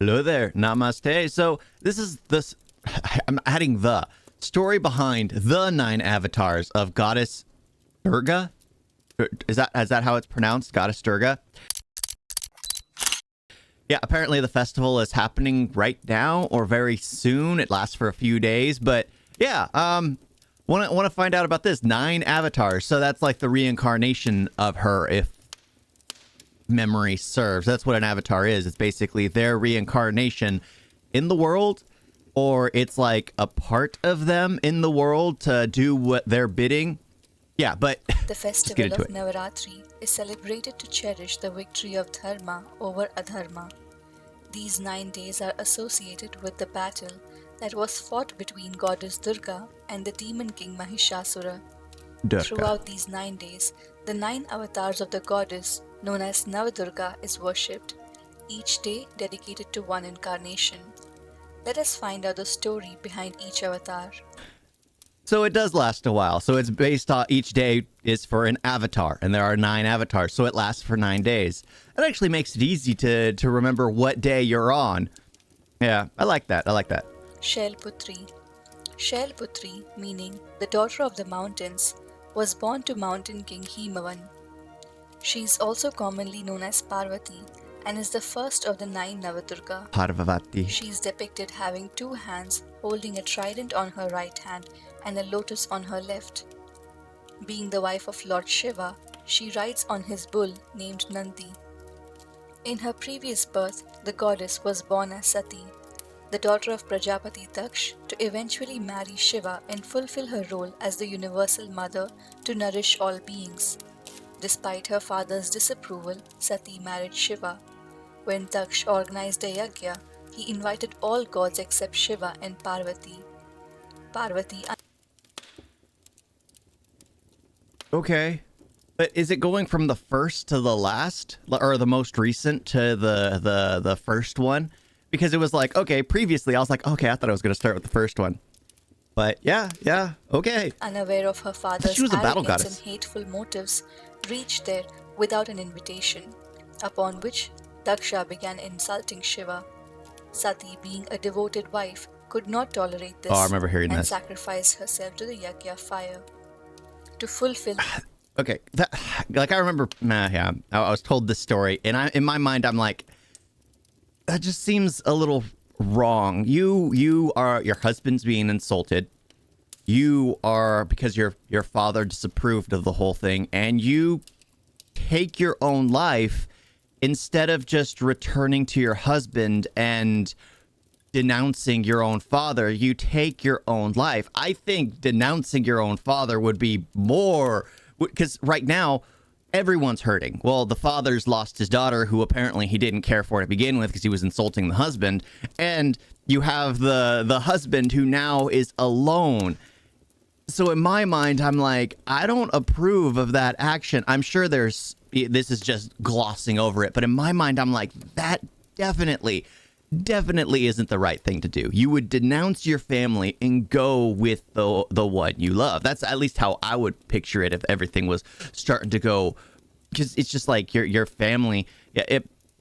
Hello there, namaste. So this is this. I'm adding the story behind the 9 avatars of Goddess Durga. Is that how it's pronounced? Goddess Durga. Yeah, apparently the festival is happening right now or very soon. It lasts for a few days, but yeah, want to find out about this 9 avatars. So that's like the reincarnation of her, if memory serves. That's what an avatar is. It's basically their reincarnation in the world, or it's like a part of them in the world to do what they're bidding. Yeah, but the festival of Navaratri is celebrated to cherish the victory of Dharma over Adharma. These 9 days are associated with the battle that was fought between goddess Durga and the demon king Mahishasura. Durga. Throughout these 9 days, the 9 avatars of the goddess, known as Navadurga, is worshipped, each day dedicated to one incarnation. Let us find out the story behind each avatar. So it does last a while. So it's based on each day is for an avatar, and there are 9 avatars, so it lasts for 9 days. That actually makes it easy to remember what day you're on. Yeah, I like that. Shailaputri. Shailaputri, meaning the daughter of the mountains, was born to mountain king Himavan. She is also commonly known as Parvati and is the first of the 9 Navadurga. Parvati. She is depicted having 2 hands holding a trident on her right hand and a lotus on her left. Being the wife of Lord Shiva, she rides on his bull named Nandi. In her previous birth, the goddess was born as Sati, the daughter of Prajapati Daksh, to eventually marry Shiva and fulfill her role as the universal mother to nourish all beings. Despite her father's disapproval, Sati married Shiva. When Daksh organized a yajna, he invited all gods except Shiva and Parvati. Okay. But is it going from the first to the last, or the most recent to the first one? Because it was like, okay, previously I was like, okay, I thought I was going to start with the first one. But yeah, okay. Unaware of her father's She was a battle arrogance goddess. and hateful motives, reached there without an invitation, upon which Daksha began insulting Shiva. Sati, being a devoted wife, could not tolerate this I remember hearing and this. sacrificed herself to the yajna fire. To fulfill Okay, I remember, yeah, I was told this story, and in my mind, I'm like, that just seems a little wrong. Your husband's being insulted. You are, because your father disapproved of the whole thing, and you take your own life instead of just returning to your husband and denouncing your own father. You take your own life. I think denouncing your own father would be more, because right now everyone's hurting. Well, the father's lost his daughter, who apparently he didn't care for to begin with because he was insulting the husband, and you have the husband who now is alone. So in my mind, I'm like, I don't approve of that action. I'm sure this is just glossing over it, but in my mind, I'm like, that definitely isn't the right thing to do. You would denounce your family and go with the one you love. That's at least how I would picture it if everything was starting to go, because it's just like your family.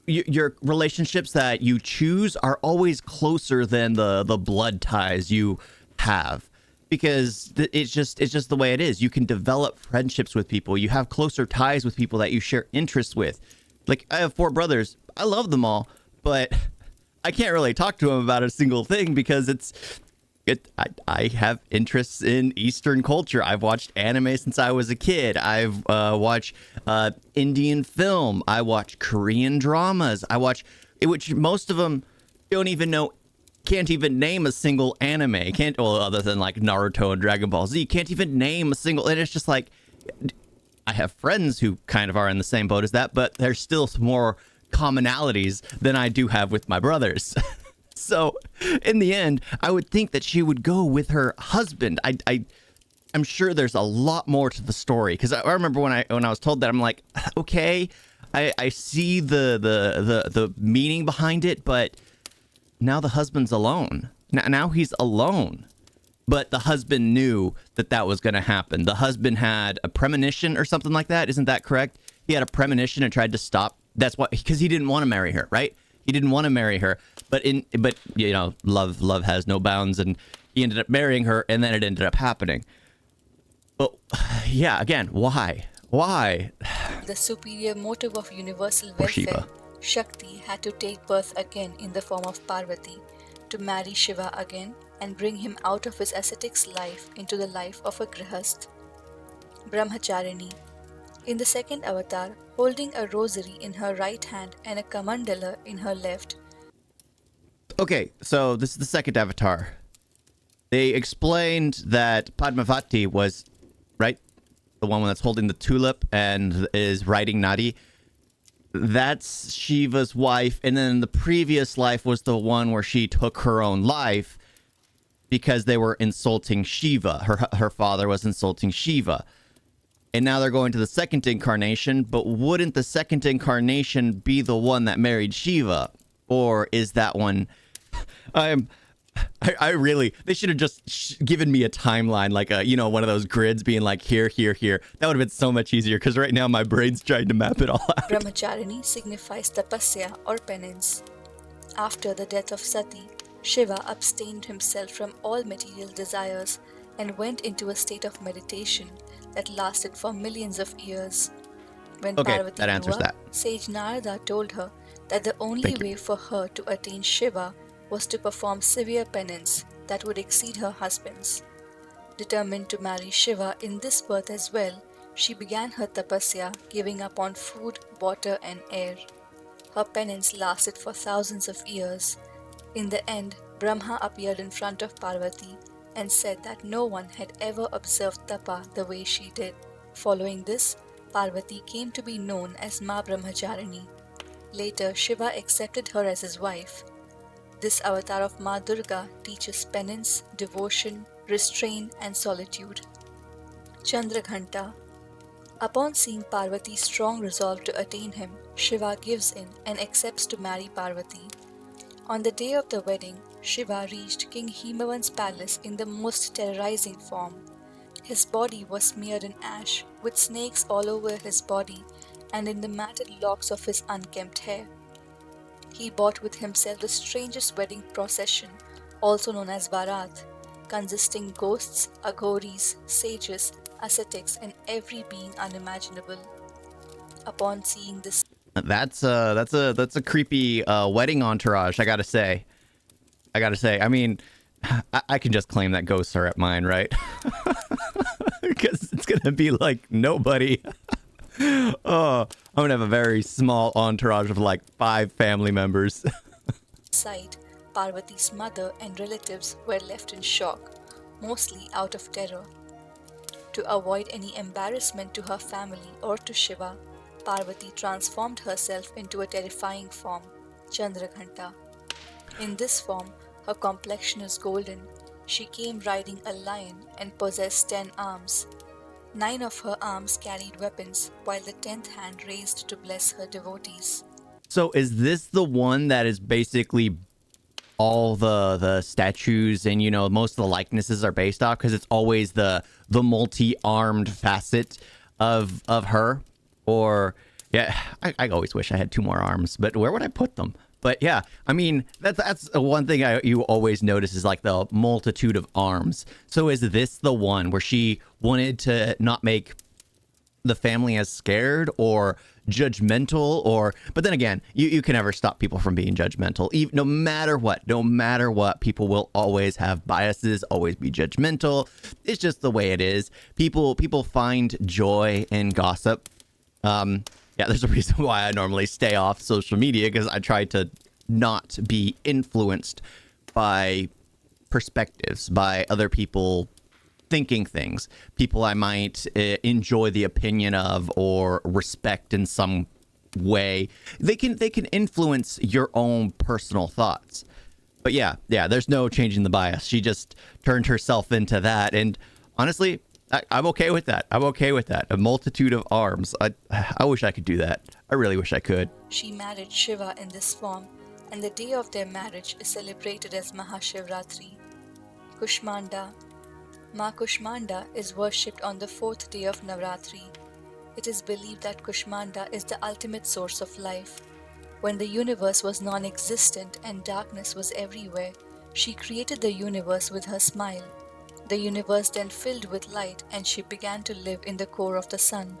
Your relationships that you choose are always closer than the blood ties you have, because it's just the way it is. You can develop friendships with people. You have closer ties with people that you share interests with. Like, I have 4 brothers. I love them all, but I can't really talk to them about a single thing because I have interests in Eastern culture. I've watched anime since I was a kid. I've watched Indian film. I watch Korean dramas. Which most of them can't even name a single anime. Other than like Naruto and Dragon Ball Z, can't even name a single. And it's just like, I have friends who kind of are in the same boat as that, but there's still more commonalities than I do have with my brothers. So in the end, I would think that she would go with her husband. I'm sure there's a lot more to the story, because I remember when I was told that, I'm like, okay, I see the meaning behind it, but now the husband's alone. Now he's alone. But the husband knew that was going to happen. The husband had a premonition or something like that. Isn't that correct? He had a premonition and tried to stop. That's why, because he didn't want to marry her, right? He didn't want to marry her. But love has no bounds, and he ended up marrying her, and then it ended up happening. But yeah, again, why? The superior motive of universal Or welfare, Shiva. Shakti had to take birth again in the form of Parvati, to marry Shiva again and bring him out of his ascetic's life into the life of a grihast. Brahmacharini. In the second avatar, holding a rosary in her right hand and a kamandala in her left. Okay, so this is the second avatar. They explained that Padmavati was, right? The one that's holding the tulip and is writing Nadi. That's Shiva's wife. And then the previous life was the one where she took her own life because they were insulting Shiva. Her father was insulting Shiva. And now they're going to the second incarnation, but wouldn't the second incarnation be the one that married Shiva? Or is that one... I really, they should have just given me a timeline, like one of those grids being like here. That would have been so much easier, because right now my brain's trying to map it all out. Brahmacharini signifies tapasya or penance. After the death of Sati, Shiva abstained himself from all material desires and went into a state of meditation that lasted for millions of years. When Parvati that answers grew up, that. Sage Narada told her that the only way for her to attain Shiva was to perform severe penance that would exceed her husband's. Determined to marry Shiva in this birth as well, she began her tapasya, giving up on food, water and air. Her penance lasted for thousands of years. In the end, Brahma appeared in front of Parvati and said that no one had ever observed tapa the way she did. Following this, Parvati came to be known as Ma Brahmacharini. Later, Shiva accepted her as his wife. This avatar of Ma Durga teaches penance, devotion, restraint and solitude. Chandraghanta. Upon seeing Parvati's strong resolve to attain him, Shiva gives in and accepts to marry Parvati. On the day of the wedding, Shiva reached King Himavan's palace in the most terrorizing form. His body was smeared in ash, with snakes all over his body and in the matted locks of his unkempt hair. He brought with himself the strangest wedding procession, also known as Barat, consisting ghosts, aghoris, sages, ascetics, and every being unimaginable. Upon seeing this, That's a creepy wedding entourage. I gotta say. I mean, I can just claim that ghosts are at mine, right? Because it's gonna be like nobody. Oh, I'm gonna have a very small entourage of like 5 family members. sight, Parvati's mother and relatives were left in shock, mostly out of terror. To avoid any embarrassment to her family or to Shiva, Parvati transformed herself into a terrifying form, Chandraghanta. In this form, her complexion is golden. She came riding a lion and possessed 10 arms. 9 of her arms carried weapons, while the 10th hand raised to bless her devotees. So is this the one that is basically all the statues and most of the likenesses are based off, because it's always the multi-armed facet of her? Or yeah, I always wish I had 2 more arms, but where would I put them? But yeah, I mean, that's one thing you always notice is like the multitude of arms. So is this the one where she wanted to not make the family as scared or judgmental? Or but then again, you can never stop people from being judgmental. Even, no matter what, people will always have biases, always be judgmental. It's just the way it is. People find joy in gossip. Yeah, there's a reason why I normally stay off social media, because I try to not be influenced by perspectives, by other people thinking things, people I might enjoy the opinion of or respect in some way. They can influence your own personal thoughts. But yeah, there's no changing the bias. She just turned herself into that, and honestly, I'm okay with that. A multitude of arms. I wish I could do that. I really wish I could. She married Shiva in this form, and the day of their marriage is celebrated as Mahashivratri. Kushmanda. Ma Kushmanda is worshipped on the 4th day of Navratri. It is believed that Kushmanda is the ultimate source of life. When the universe was non-existent and darkness was everywhere, she created the universe with her smile. The universe then filled with light and she began to live in the core of the sun.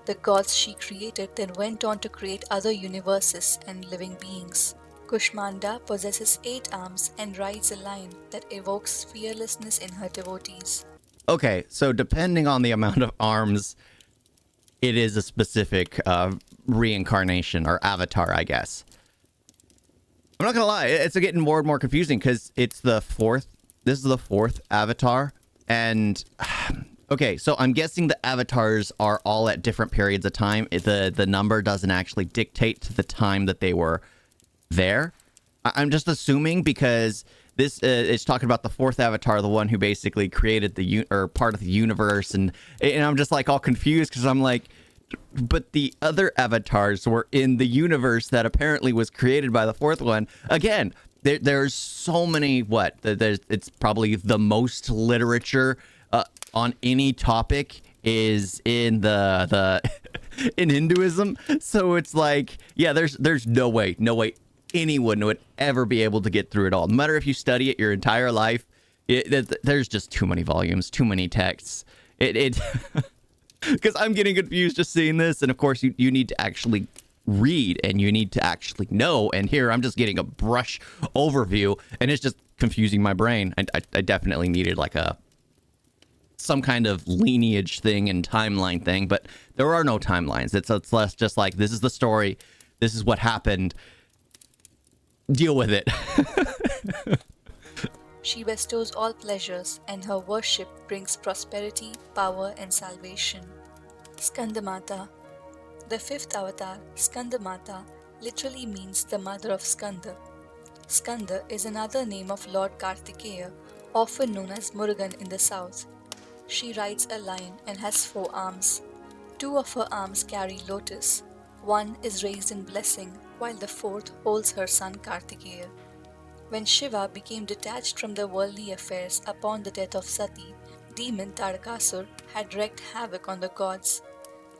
The gods she created then went on to create other universes and living beings. Kushmanda possesses 8 arms and rides a lion that evokes fearlessness in her devotees. Okay, so depending on the amount of arms, it is a specific reincarnation or avatar, I guess. I'm not gonna lie, it's getting more and more confusing because it's the 4th. This is the 4th avatar, and okay, so I'm guessing the avatars are all at different periods of time. The number doesn't actually dictate to the time that they were there. I'm just assuming because this it's talking about the 4th avatar, the one who basically created the or part of the universe, and I'm just like all confused because I'm like, but the other avatars were in the universe that apparently was created by the 4th one. Again, there's so many. It's probably the most literature on any topic is in the in Hinduism. So it's like, yeah, there's no way anyone would ever be able to get through it all. No matter if you study it your entire life, there's just too many volumes, too many texts. It because I'm getting confused just seeing this, and of course you need to actually read and you need to actually know. And here I'm just getting a brush overview, and it's just confusing my brain. I definitely needed like some kind of lineage thing and timeline thing, but there are no timelines. It's less just like, this is the story, this is what happened, deal with it. She bestows all pleasures, and her worship brings prosperity, power, and salvation. Skandamata. The 5th avatar, Skandamata, literally means the mother of Skanda. Skanda is another name of Lord Kartikeya, often known as Murugan in the south. She rides a lion and has 4 arms. 2 of her arms carry lotus. One is raised in blessing, while the 4th holds her son Kartikeya. When Shiva became detached from the worldly affairs upon the death of Sati, demon Tarakasur had wreaked havoc on the gods.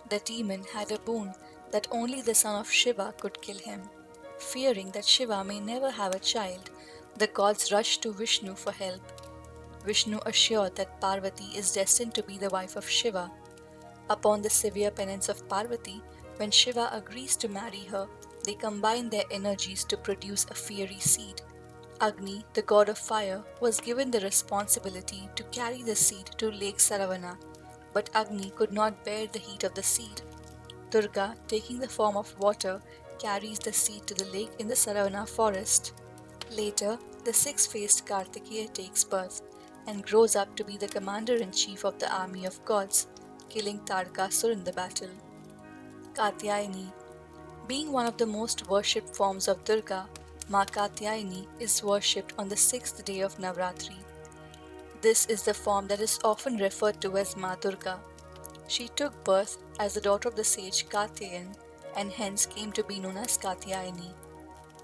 The demon had a boon that only the son of Shiva could kill him. Fearing that Shiva may never have a child, the gods rushed to Vishnu for help. Vishnu assured that Parvati is destined to be the wife of Shiva. Upon the severe penance of Parvati, when Shiva agrees to marry her, they combine their energies to produce a fiery seed. Agni, the god of fire, was given the responsibility to carry the seed to Lake Saravana, but Agni could not bear the heat of the seed. Durga, taking the form of water, carries the seed to the lake in the Saravana forest. Later, the 6-faced Kartikeya takes birth and grows up to be the commander-in-chief of the army of gods, killing Tarakasur in the battle. Katyayani. Being one of the most worshipped forms of Durga, Ma Katyayani is worshipped on the 6th day of Navratri. This is the form that is often referred to as Ma Durga. She took birth as the daughter of the sage Katyayan and hence came to be known as Katyayani.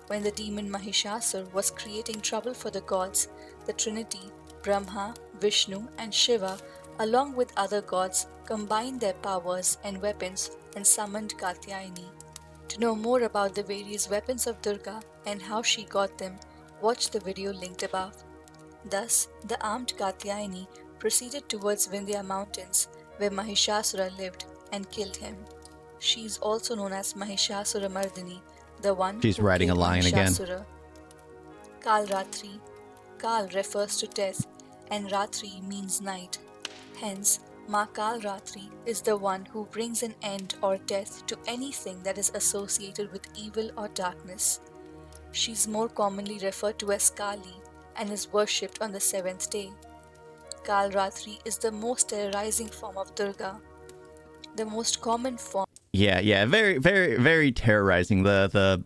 When the demon Mahishasur was creating trouble for the gods, the Trinity, Brahma, Vishnu and Shiva, along with other gods, combined their powers and weapons and summoned Katyayani. To know more about the various weapons of Durga and how she got them, watch the video linked above. Thus, the armed Katyayani proceeded towards Vindhya mountains where Mahishasura lived and killed him. She is also known as Mahishasuramardini, the one She's who riding killed a lion again. Mahishasura. Kaalratri. Kal refers to death and Ratri means night. Hence, Ma Kaalratri is the one who brings an end or death to anything that is associated with evil or darkness. She is more commonly referred to as Kali and is worshipped on the 7th day. Kaalratri is the most terrorizing form of Durga. The most common form. Yeah, very, very, very terrorizing. The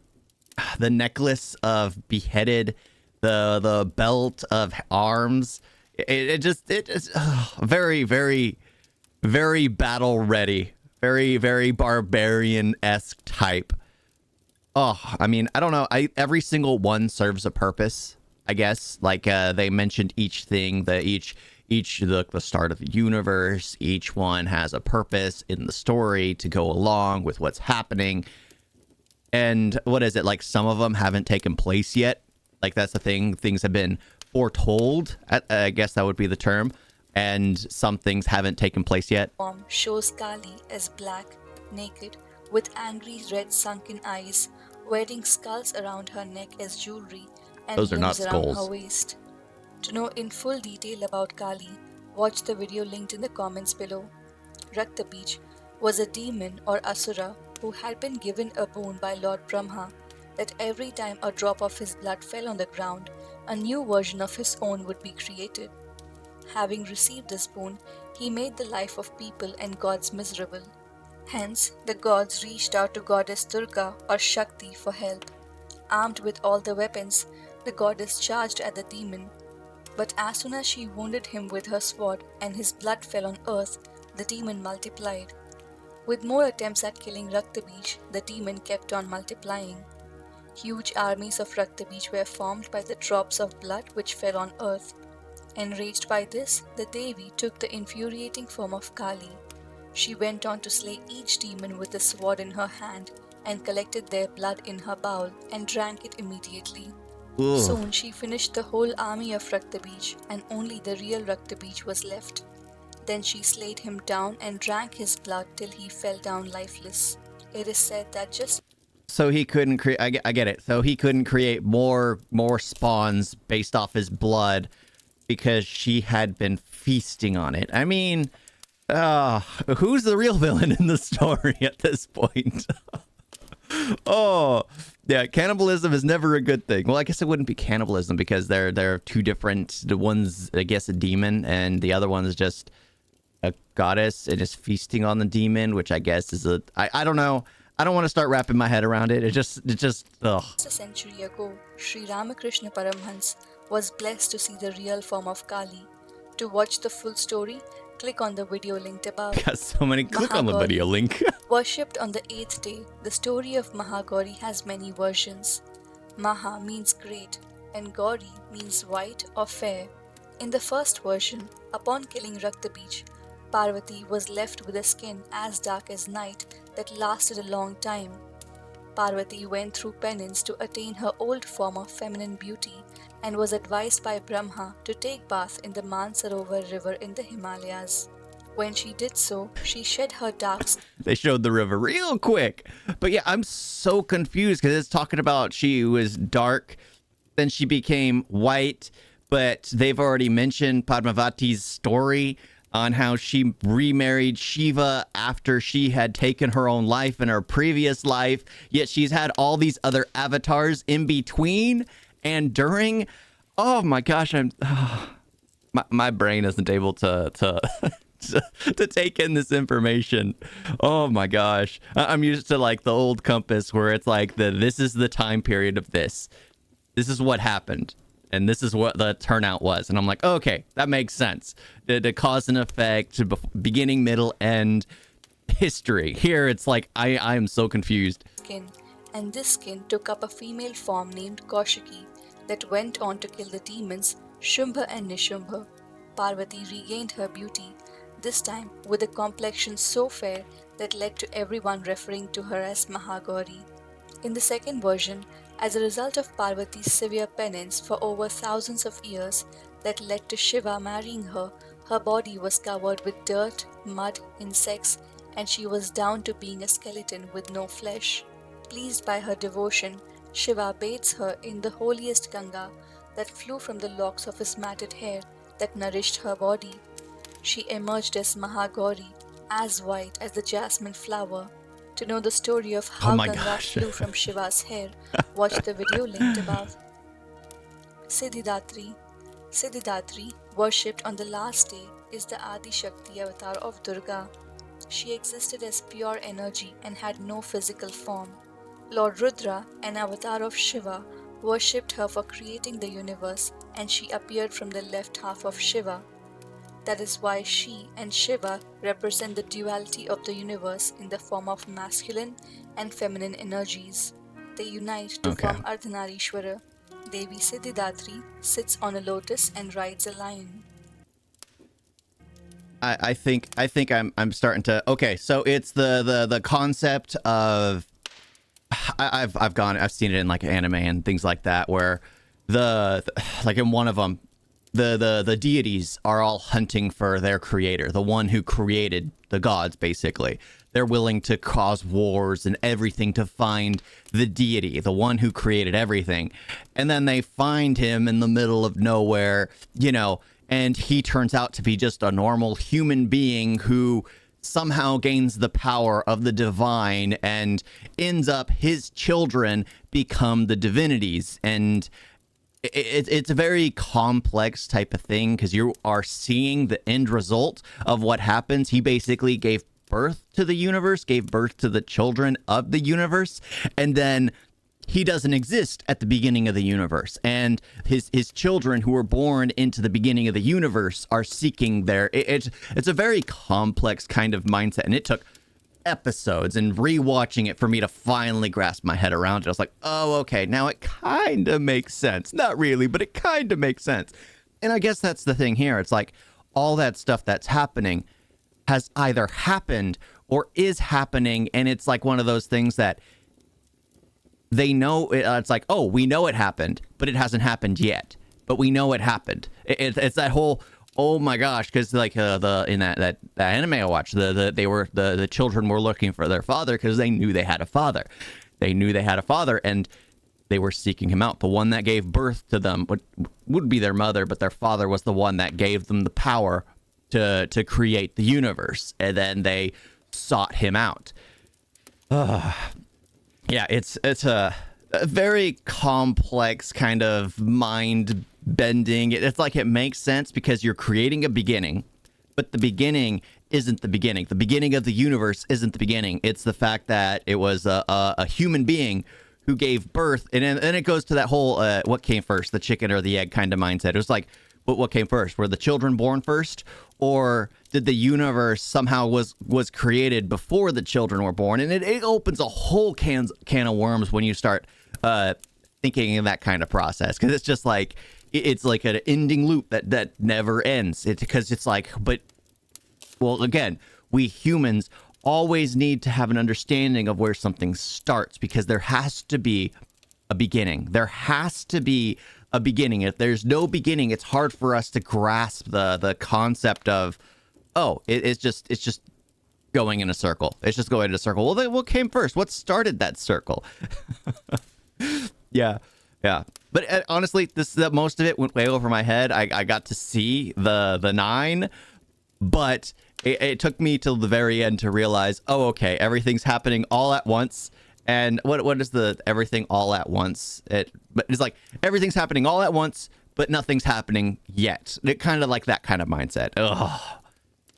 necklace of beheaded, the belt of arms. It is very, very, very battle ready. Very, very barbarian-esque type. Oh, I mean, I don't know. Every single one serves a purpose, I guess. Like they mentioned each thing, the start of the universe. Each one has a purpose in the story to go along with what's happening. And what is it? Like some of them haven't taken place yet. Like that's the thing. Things have been foretold. I guess that would be the term. And some things haven't taken place yet. Form shows Kali as black, naked, with angry red sunken eyes, wearing skulls around her neck as jewelry and Those are not limbs around her skulls. waist. To know in full detail about Kali, watch the video linked in the comments below. Raktabeej was a demon or asura who had been given a boon by Lord Brahma that every time a drop of his blood fell on the ground, a new version of his own would be created. Having received this boon, he made the life of people and gods miserable. Hence, the gods reached out to goddess Durga or Shakti for help. Armed with all the weapons, the goddess charged at the demon. But as soon as she wounded him with her sword and his blood fell on earth, the demon multiplied. With more attempts at killing Raktabeej, the demon kept on multiplying. Huge armies of Raktabeej were formed by the drops of blood which fell on earth. Enraged by this, the Devi took the infuriating form of Kali. She went on to slay each demon with a sword in her hand and collected their blood in her bowl and drank it immediately. Ugh. Soon she finished the whole army of Raktabeej and only the real Raktabeej was left. Then she slayed him down and drank his blood till he fell down lifeless. It is said that just So he couldn't create. I get it. So he couldn't create more spawns based off his blood because she had been feasting on it. I mean, who's the real villain in the story at this point? Oh, yeah, cannibalism is never a good thing. Well, I guess it wouldn't be cannibalism because they're two different. The one's, I guess, a demon, and the other one is just a goddess and is feasting on the demon, which I guess is I don't know. I don't want to start wrapping my head around it. It just ugh. a century ago, Sri Ramakrishna Paramhans was blessed to see the real form of Kali. To watch the full story, click on the video linked above. Got so many. Click on the Mahagauri. video link. Worshipped on the 8th day, the story of Mahagauri has many versions. Maha means great and Gauri means white or fair. In the first version, upon killing Raktabeej, Parvati was left with a skin as dark as night that lasted a long time. Parvati went through penance to attain her old form of feminine beauty and was advised by Brahma to take bath in the Mansarovar river in the Himalayas. When she did so, she shed her dark They showed the river real quick. But yeah, I'm so confused because it's talking about she was dark, then she became white, but they've already mentioned Padmavati's story on how she remarried Shiva after she had taken her own life in her previous life, yet she's had all these other avatars in between and during. Oh my gosh, my brain isn't able to to take in this information. Oh my gosh. I'm used to like the old compass where it's like this is the time period of this. This is what happened. And this is what the turnout was. And I'm like, okay, that makes sense. The cause and effect, beginning, middle, end, history. Here it's like, I am so confused. skin, and this skin took up a female form named Kaushiki that went on to kill the demons Shumbha and Nishumbha. Parvati regained her beauty, this time with a complexion so fair that led to everyone referring to her as Mahagauri. In the second version, as a result of Parvati's severe penance for over thousands of years that led to Shiva marrying her, her body was covered with dirt, mud, insects, and she was down to being a skeleton with no flesh. Pleased by her devotion, Shiva bathes her in the holiest Ganga that flew from the locks of his matted hair that nourished her body. She emerged as Mahagauri, as white as the jasmine flower. To know the story of how my Ganga gosh. flew from Shiva's hair, watch the video linked above. Siddhidatri. Siddhidatri, worshipped on the last day, is the Adi Shakti avatar of Durga. She existed as pure energy and had no physical form. Lord Rudra, an avatar of Shiva, worshipped her for creating the universe, and she appeared from the left half of Shiva. That is why she and Shiva represent the duality of the universe in the form of masculine and feminine energies. They unite to Okay. form Ardhanarishwara. Devi Siddhidatri sits on a lotus and rides a lion. I think I'm starting to. Okay, so it's the concept of I've seen it in like anime and things like that, where like in one of them, the deities are all hunting for their creator, the one who created the gods. Basically, they're willing to cause wars and everything to find the deity, the one who created everything, and then they find him in the middle of nowhere, and he turns out to be just a normal human being who somehow gains the power of the divine and ends up his children become the divinities. And it's a very complex type of thing, because you are seeing the end result of what happens. He basically gave birth to the universe, gave birth to the children of the universe, and then he doesn't exist at the beginning of the universe, and his children who were born into the beginning of the universe are seeking their. It's a very complex kind of mindset, and it took episodes and rewatching it for me to finally grasp my head around it. I was like, oh, okay, now it kind of makes sense. Not really, but it kind of makes sense. And I guess that's the thing here. It's like all that stuff that's happening has either happened or is happening, and it's like one of those things that they know. It's like, oh, we know it happened, but it hasn't happened yet. But we know it happened. It's that whole, oh my gosh, because like in that anime I watched, the children were looking for their father because they knew they had a father. They knew they had a father, and they were seeking him out. The one that gave birth to them would be their mother, but their father was the one that gave them the power to create the universe, and then they sought him out. Yeah, it's a very complex kind of mind bending. It's like it makes sense because you're creating a beginning, but the beginning isn't the beginning. The beginning of the universe isn't the beginning. It's the fact that it was a human being who gave birth, and then it goes to that whole what came first, the chicken or the egg kind of mindset. It was like, what came first? Were the children born first, or did the universe somehow was created before the children were born? And it opens a whole can of worms when you start thinking in that kind of process, because it's just like it's like an ending loop that never ends. Because it's like, but well, again, we humans always need to have an understanding of where something starts, because there has to be a beginning. There has to be a beginning. If there's no beginning, it's hard for us to grasp the concept of, oh, it's just going in a circle. It's just going in a circle. Well, then what came first? What started that circle? Yeah. But honestly, most of it went way over my head. I got to see the 9, but it took me till the very end to realize, oh, okay, everything's happening all at once. And what is the everything all at once? But it's like everything's happening all at once, but nothing's happening yet. It kind of like that kind of mindset. Ugh.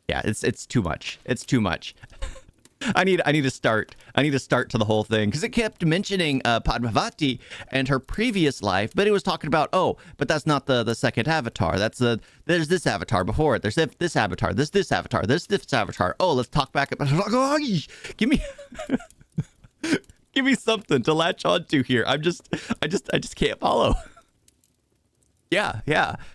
Yeah, it's too much. It's too much. I need to start to the whole thing, because it kept mentioning Padmavati and her previous life, but it was talking about, oh, but that's not the second avatar. There's this avatar before it. There's this avatar. This avatar. There's this avatar. Oh, let's talk back about. Give me. Give me something to latch onto here. I just can't follow. Yeah.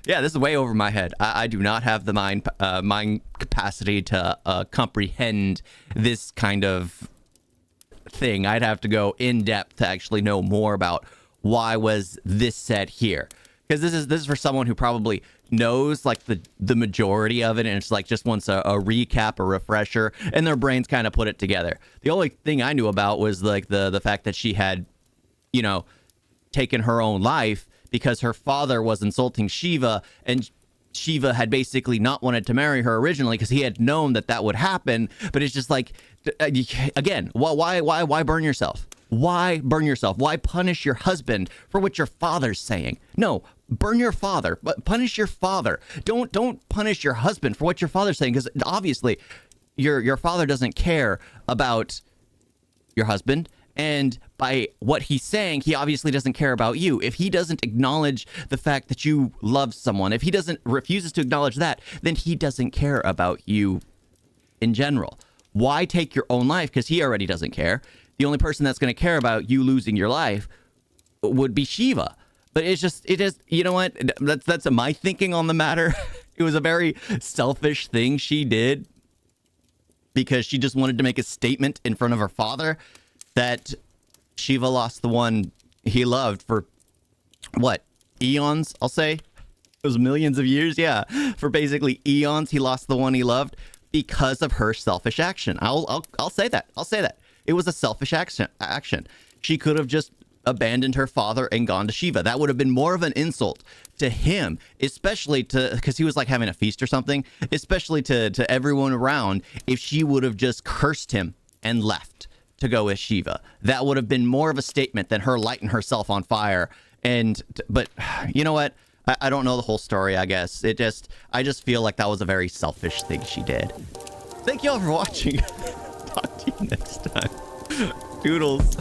This is way over my head. I do not have the mind capacity to comprehend this kind of thing. I'd have to go in depth to actually know more about why was this said here. Because this is for someone who probably knows like the majority of it, and it's like just wants a recap, a refresher, and their brains kind of put it together. The only thing I knew about was like the fact that she had, taken her own life because her father was insulting Shiva, and Shiva had basically not wanted to marry her originally because he had known that would happen. But it's just like, again, why burn yourself? Why burn yourself? Why punish your husband for what your father's saying? No, burn your father, but punish your father. Don't punish your husband for what your father's saying, because obviously your father doesn't care about your husband, and by what he's saying, he obviously doesn't care about you. If he doesn't acknowledge the fact that you love someone, if he refuses to acknowledge that, then he doesn't care about you in general. Why take your own life? Because he already doesn't care. The only person that's going to care about you losing your life would be Shiva. But it is, you know what? That's my thinking on the matter. It was a very selfish thing she did, because she just wanted to make a statement in front of her father that Shiva lost the one he loved for what, eons, I'll say. It was millions of years, yeah. For basically eons, he lost the one he loved because of her selfish action. I'll say that. I'll say that. It was a selfish action. She could have just abandoned her father and gone to Shiva. That would have been more of an insult to him, especially because he was like having a feast or something, especially to everyone around, if she would have just cursed him and left to go with Shiva. That would have been more of a statement than her lighting herself on fire. But you know what? I don't know the whole story, I guess. I just feel like that was a very selfish thing she did. Thank you all for watching. Talk to you next time. Doodles.